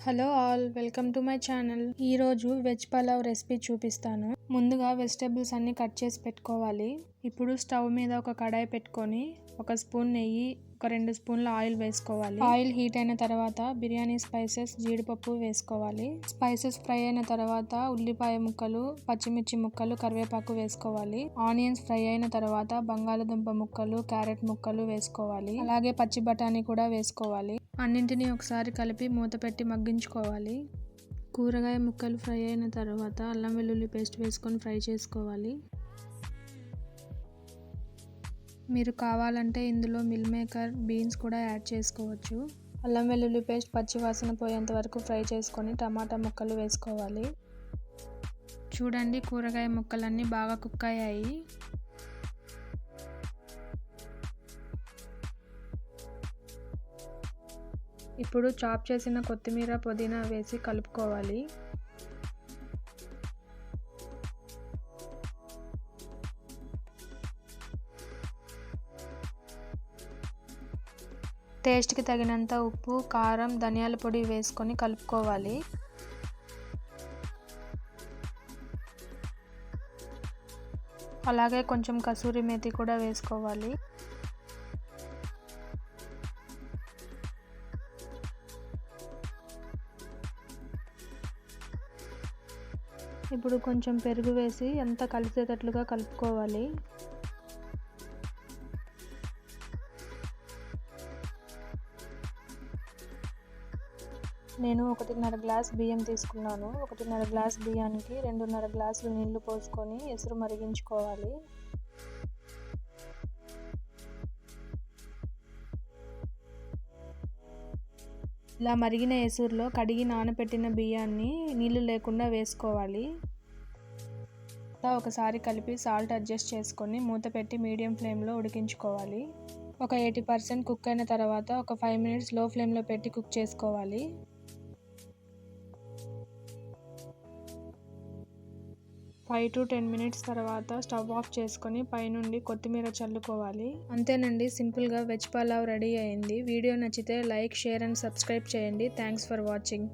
Hello all, welcome to my channel. ఈరోజు veg pulao recipe చూపిస్తాను. ముందుగా వెజిటేబుల్స్ అన్ని కట్ చేసి పెట్టుకోవాలి. ఇప్పుడు స్టవ్ మీద ఒక కడాయి పెట్టుకొని 1 స్పూన్ నెయ్యి, 2 స్పూన్ల ఆయిల్ వేసుకోవాలి. ఆయిల్ హీట్ అయిన తర్వాత బిర్యానీ స్పైసెస్, జీడిపప్పు వేసుకోవాలి. స్పైసెస్ ఫ్రై అయిన తర్వాత ఉల్లిపాయ ముక్కలు, పచ్చిమిర్చి ముక్కలు, కరివేపాకు వేసుకోవాలి. ఆనియన్స్ ఫ్రై అయిన తర్వాత బంగాళదుంప ముక్కలు, క్యారెట్ ముక్కలు వేసుకోవాలి. అలాగే పచ్చి బఠానీ కూడా వేసుకోవాలి. అన్నింటినీ ఒకసారి కలిపి మూత పెట్టి మగ్గించుకోవాలి. కూరగాయ ముక్కలు ఫ్రై అయిన తర్వాత అల్లం వెల్లుల్లి పేస్ట్ వేసుకొని ఫ్రై చేసుకోవాలి. మీరు కావాలంటే ఇందులో మిల్ మేకర్, బీన్స్ కూడా యాడ్ చేసుకోవచ్చు. అల్లం వెల్లుల్లి పేస్ట్ పచ్చి వాసన పోయేంత వరకు ఫ్రై చేసుకొని టమాటా ముక్కలు వేసుకోవాలి. చూడండి, కూరగాయ ముక్కలన్నీ బాగా కుక్ అయ్యాయి. ఇప్పుడు చాప్ చేసిన కొత్తిమీర, పుదీనా వేసి కలుపుకోవాలి. టేస్ట్కి తగినంత ఉప్పు, కారం, ధనియాల పొడి వేసుకొని కలుపుకోవాలి. అలాగే కొంచెం కసూరి మేతి కూడా వేసుకోవాలి. ఇప్పుడు కొంచెం పెరుగు వేసి అంతా కలిసేటట్లుగా కలుపుకోవాలి. నేను 1.5 గ్లాస్ బియ్యం తీసుకున్నాను. 1.5 గ్లాస్ బియ్యానికి 2.5 గ్లాసులు నీళ్లు పోసుకొని ఎసురు మరిగించుకోవాలి. ఇలా మరిగిన ఎసురులో కడిగి నానబెట్టిన బియ్యాన్ని నీళ్లు లేకుండా వేసుకోవాలి. ఒకసారి కలిపి సాల్ట్ అడ్జస్ట్ చేసుకొని మూత పెట్టి మీడియం ఫ్లేమ్లో ఉడికించుకోవాలి. ఒక 80% కుక్ అయిన తర్వాత ఒక 5 మినిట్స్ లో ఫ్లేమ్లో పెట్టి కుక్ చేసుకోవాలి. 5 to 10 మినిట్స్ తర్వాత స్టవ్ ఆఫ్ చేసుకొని పైనుండి కొత్తిమీర చల్లుకోవాలి. అంతేనండి, సింపుల్గా వెజ్ పలావ్ రెడీ అయింది. వీడియో నచ్చితే లైక్, షేర్ అండ్ సబ్స్క్రైబ్ చేయండి. Thanks for watching.